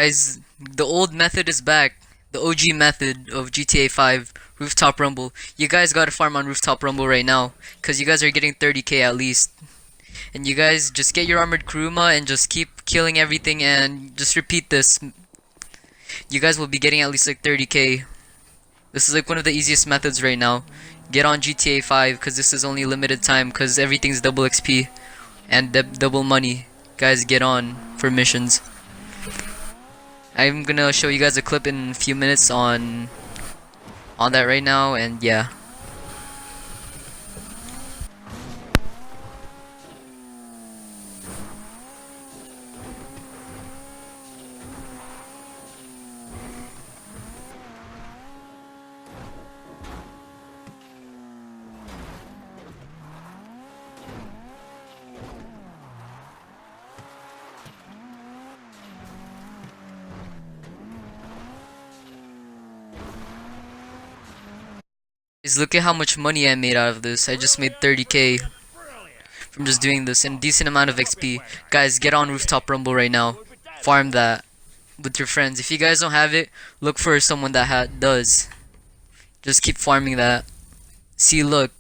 Guys, the old method is back. The OG method of GTA 5 Rooftop Rumble. You guys gotta farm on Rooftop Rumble right now, cause you guys are getting 30k at least. And you guys just get your armored Kuruma and just keep killing everything and just repeat this. You guys will be getting at least like 30k. This is like one of the easiest methods right now. Get on GTA 5 cause this is only limited time cause everything's double XP and double money. Guys, get on for missions. I'm gonna show you guys a clip in a few minutes on that right now, and yeah. Guys, look at how much money I made out of this. I just made 30k from just doing this and a decent amount of XP. Guys, get on Rooftop Rumble right now. Farm that with your friends. If you guys don't have it, look for someone that does. Just keep farming that. See, look.